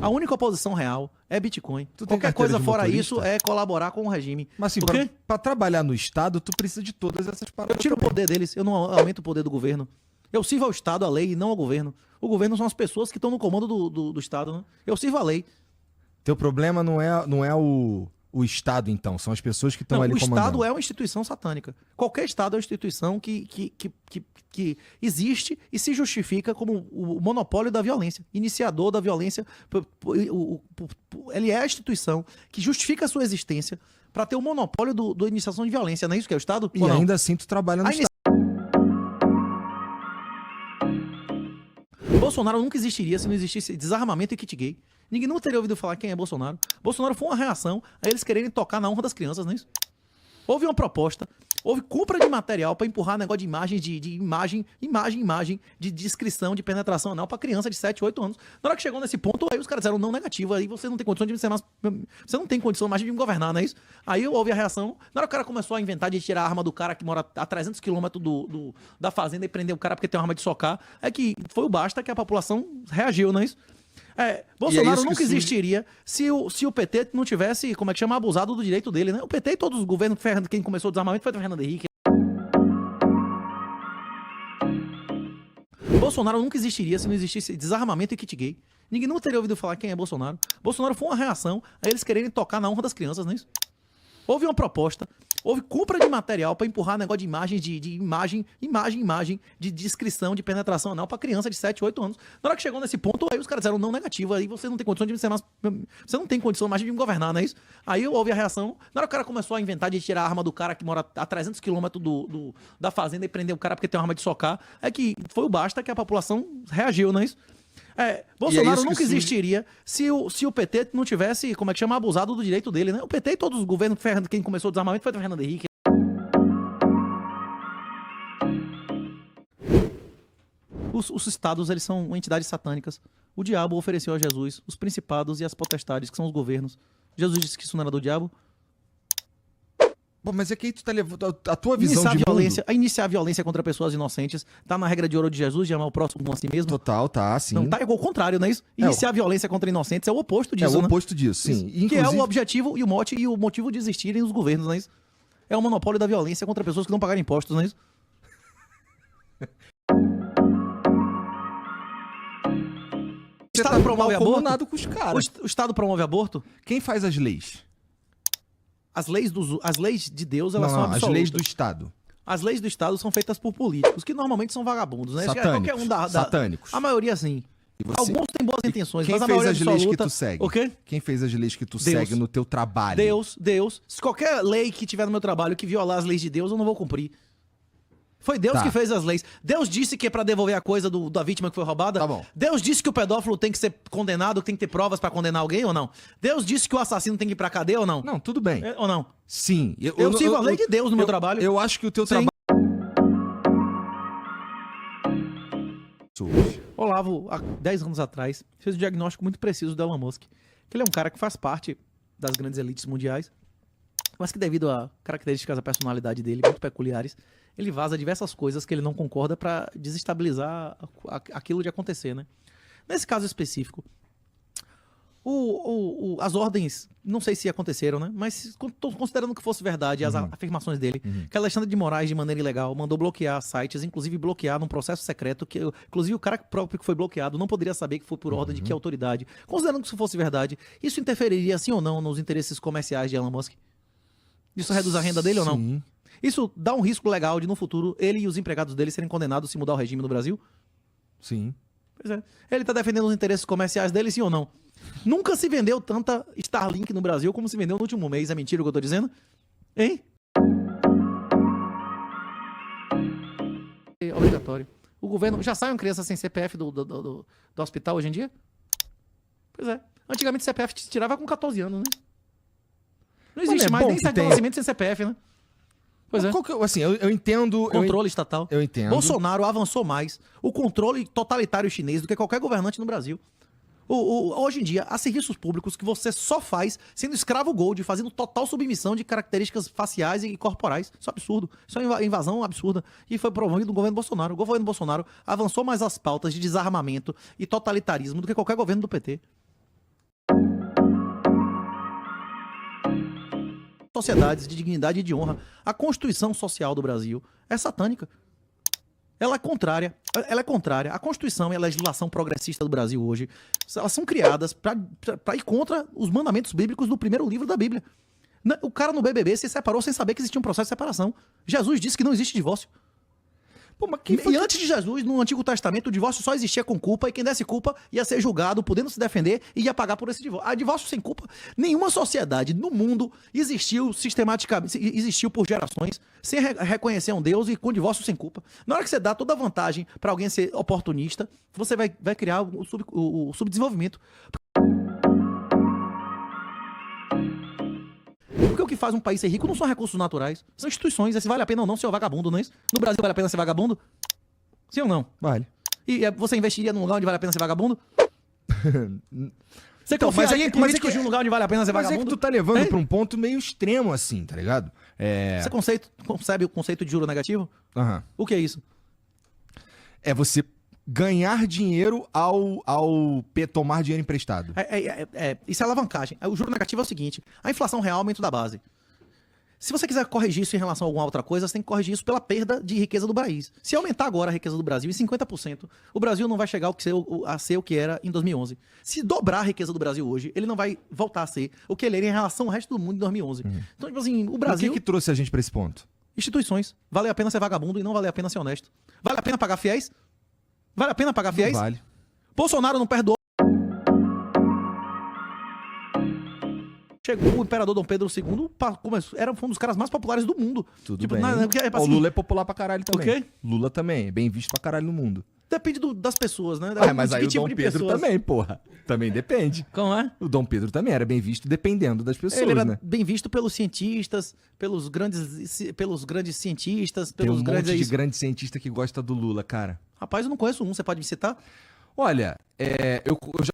A única oposição real é Bitcoin. Tu tem Qualquer carteira coisa de fora motorista? isso é colaborar com o regime. Mas assim, Por quê? pra trabalhar no Estado, tu precisa de todas essas paradas. Eu tiro o poder deles, eu não aumento o poder do governo. Eu sirvo ao Estado, à lei, e não ao governo. O governo são as pessoas que estão no comando do Estado, né? Eu sirvo à lei. Teu problema não é o Estado, então. São as pessoas que estão Não, ali o comandando. Estado é uma instituição satânica. Qualquer Estado é uma instituição que existe e se justifica como o monopólio da violência, iniciador da violência. Ele é a instituição que justifica a sua existência para ter o monopólio da iniciação de violência. Não é isso que é o Estado? E Ou não? ainda assim tu trabalha no A Estado. Bolsonaro nunca existiria se não existisse desarmamento e kit gay. Ninguém nunca teria ouvido falar quem é Bolsonaro. Bolsonaro foi uma reação a eles quererem tocar na honra das crianças, não é isso? Houve uma proposta, houve compra de material para empurrar negócio de imagens, de imagem, de descrição, de penetração anal para criança de 7, 8 anos. Na hora que chegou nesse ponto, aí os caras disseram não negativo, aí você não tem condição de ser mais, você não tem condição mais de me governar, não é isso? Aí houve a reação. Na hora que o cara começou a inventar de tirar a arma do cara que mora a 300 quilômetros da fazenda e prender o cara porque tem uma arma de socar, é que foi o basta que a população reagiu, não é isso? Bolsonaro isso que nunca surge- existiria se o PT não tivesse, como é que chama, abusado do direito dele, né? O PT e todos os governos, quem começou o desarmamento foi o Fernando Henrique. Bolsonaro nunca existiria se não existisse desarmamento e kit gay. Ninguém nunca teria ouvido falar quem é Bolsonaro. Bolsonaro foi uma reação a eles quererem tocar na honra das crianças, não é isso? Houve uma proposta, houve compra de material para empurrar negócio de imagens, de imagem, de descrição, de penetração anal para criança de 7, 8 anos. Na hora que chegou nesse ponto, aí os caras disseram não negativo, aí você não tem condição de ser mais, você não tem condição mais de me governar, não é isso? Aí houve a reação. Na hora que o cara começou a inventar de tirar a arma do cara que mora a 300 quilômetros da fazenda e prender o cara porque tem uma arma de socar, é que foi o basta que a população reagiu, não é isso? Bolsonaro isso que nunca surge- existiria se o PT não tivesse, como é que chama, abusado do direito dele, né? O PT e todos os governos, quem começou o desarmamento foi o Fernando Henrique. Os estados, eles são entidades satânicas. O diabo ofereceu a Jesus os principados e as potestades, que são os governos. Jesus disse que isso não era do diabo. Pô, mas é que aí tu tá levando a tua visão de Iniciar a violência contra pessoas inocentes. Tá na regra de ouro de Jesus, de amar o próximo como a si mesmo. Total, tá, sim. Não, tá igual ao contrário, não é isso? Iniciar a violência contra inocentes é o oposto É disso, o né? oposto disso, sim. Que é o Inclusive, objetivo e o mote e o motivo de existirem os governos, não é isso? É o monopólio da violência contra pessoas que não pagaram impostos, não é isso? O você tá Estado promove aborto? mancomunado com os caras. O Estado promove aborto? Quem faz as leis? As leis de Deus, elas Não, são as absolutas. leis do Estado. As leis do Estado são feitas por políticos, que normalmente são vagabundos, né? Satânicos. Qualquer um Satânicos. A maioria, sim. E você- Alguns têm boas intenções, Quem mas a fez maioria as leis que absoluta... tu segue? O quê? Quem fez as leis que tu Deus. segue no teu trabalho? Deus. Se qualquer lei que tiver no meu trabalho que violar as leis de Deus, eu não vou cumprir. Foi Deus Tá. que fez as leis. Deus disse que é pra devolver a coisa da vítima que foi roubada. Tá bom. Deus disse que o pedófilo tem que ser condenado, que tem que ter provas pra condenar alguém ou não? Deus disse que o assassino tem que ir pra cadeia ou não? Não, tudo bem. Ou não? Sim. Eu sigo a lei de Deus no meu trabalho. Eu acho que o teu Sim. trabalho... Olavo, há 10 anos atrás, fez um diagnóstico muito preciso do Elon Musk. Que ele é um cara que faz parte das grandes elites mundiais, mas que devido a características da personalidade dele muito peculiares, ele vaza diversas coisas que ele não concorda para desestabilizar aquilo de acontecer, né? Nesse caso específico, as ordens, não sei se aconteceram, né? Mas considerando que fosse verdade as afirmações dele, que Alexandre de Moraes, de maneira ilegal, mandou bloquear sites, inclusive bloquear num processo secreto, que inclusive o cara próprio que foi bloqueado não poderia saber que foi por ordem de que autoridade. Considerando que isso fosse verdade, isso interferiria, sim ou não, nos interesses comerciais de Elon Musk? Isso reduz a renda dele ou não? Sim. Isso dá um risco legal de, no futuro, ele e os empregados dele serem condenados se mudar o regime no Brasil? Sim. Pois é. Ele tá defendendo os interesses comerciais dele, sim ou não? Nunca se vendeu tanta Starlink no Brasil como se vendeu no último mês. É mentira o que eu tô dizendo? Hein? É obrigatório. O governo... Já sai uma criança sem CPF do hospital hoje em dia? Pois é. Antigamente CPF te tirava com 14 anos, né? Não existe é mais bom nem que certo de tenha. nascimento sem CPF, né? Pois é. Qual que, assim, eu entendo... Controle estatal. Eu entendo. Bolsonaro avançou mais o controle totalitário chinês do que qualquer governante no Brasil. Hoje em dia, há serviços públicos que você só faz sendo escravo gold, fazendo total submissão de características faciais e corporais. Isso é absurdo. Isso é uma invasão absurda. E foi promovido no governo Bolsonaro. O governo Bolsonaro avançou mais as pautas de desarmamento e totalitarismo do que qualquer governo do PT. sociedades de dignidade e de honra. A Constituição Social do Brasil é satânica. Ela é contrária. A Constituição e a legislação progressista do Brasil hoje, elas são criadas para ir contra os mandamentos bíblicos do primeiro livro da Bíblia. O cara no BBB se separou sem saber que existia um processo de separação. Jesus disse que não existe divórcio. Pô, mas E antes de Jesus, no Antigo Testamento, o divórcio só existia com culpa, e quem desse culpa ia ser julgado, podendo se defender, e ia pagar por esse divórcio. Divórcio sem culpa, nenhuma sociedade no mundo existiu sistematicamente, existiu por gerações, sem reconhecer um Deus e com divórcio sem culpa. Na hora que você dá toda a vantagem para alguém ser oportunista, você vai criar o subdesenvolvimento. Porque o que faz um país ser rico não são recursos naturais, são instituições. Se vale a pena ou não ser vagabundo, não é isso? No Brasil vale a pena ser vagabundo? Sim ou não? Vale. E você investiria num lugar onde vale a pena ser vagabundo? Você Então, confiaria em mas políticos de um lugar onde vale a pena ser Mas é que vagabundo? tu tá levando Hein? pra um ponto meio extremo, assim, tá ligado? Você concebe o conceito de juro negativo? Aham. O que é isso? É você ganhar dinheiro ao tomar dinheiro emprestado. Isso é alavancagem. O juro negativo é o seguinte: a inflação real é aumento da base. Se você quiser corrigir isso em relação a alguma outra coisa, você tem que corrigir isso pela perda de riqueza do país. Se aumentar agora a riqueza do Brasil em 50%, o Brasil não vai chegar a ser o que era em 2011. Se dobrar a riqueza do Brasil hoje, ele não vai voltar a ser o que ele era em relação ao resto do mundo em 2011. Então, tipo assim, o Brasil... O que trouxe a gente pra esse ponto? Instituições. Vale a pena ser vagabundo e não vale a pena ser honesto. Vale a pena pagar fiéis? Vale a pena pagar fiéis? Não vale. Bolsonaro não perdoou. Chegou o imperador Dom Pedro II, foi um dos caras mais populares do mundo. Tudo bem. Assim, O Lula é popular pra caralho também. O quê? Lula também, é bem visto pra caralho no mundo. Depende das pessoas, né? Mas De aí que o tipo Dom de Pedro pessoas. também, porra. Também depende. Como é? O Dom Pedro também era bem visto dependendo das pessoas, Ele era né? bem visto pelos cientistas, pelos grandes cientistas, Tem pelos um grandes... monte de grande cientista que gosta do Lula, cara. Rapaz, eu não conheço um, você pode me citar? Olha, eu já...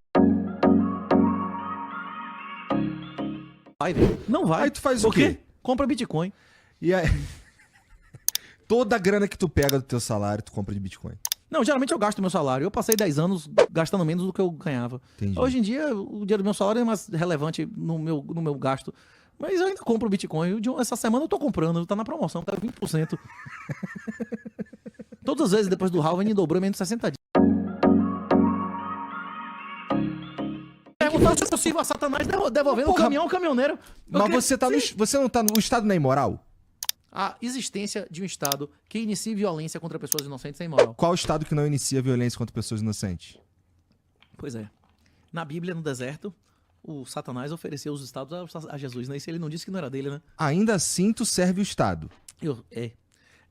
Vai, velho. Não vai. Aí tu faz Por o quê? Compra Bitcoin. E aí... Toda a grana que tu pega do teu salário, tu compra de Bitcoin. Não, geralmente eu gasto meu salário. Eu passei 10 anos gastando menos do que eu ganhava. Entendi. Hoje em dia, o dinheiro do meu salário é mais relevante no meu gasto. Mas eu ainda compro Bitcoin. Essa semana eu tô comprando, tá na promoção, tá 20%. Todas as vezes depois do halving dobrou em menos de 60 dias. Perguntar se é possível a Satanás devolvendo o caminhão ao caminhoneiro. Mas você não tá no... O Estado não é imoral? A existência de um Estado que inicie violência contra pessoas inocentes é imoral. Qual Estado que não inicia violência contra pessoas inocentes? Pois é. Na Bíblia, no deserto, o Satanás ofereceu os estados a Jesus, né? E se ele não disse que não era dele, né? Ainda assim, tu serve o Estado.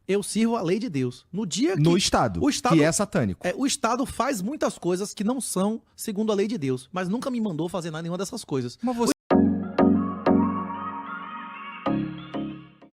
Eu sirvo a lei de Deus. No dia que... No Estado, o Estado que é satânico. O Estado faz muitas coisas que não são segundo a lei de Deus, mas nunca me mandou fazer nenhuma dessas coisas. Mas O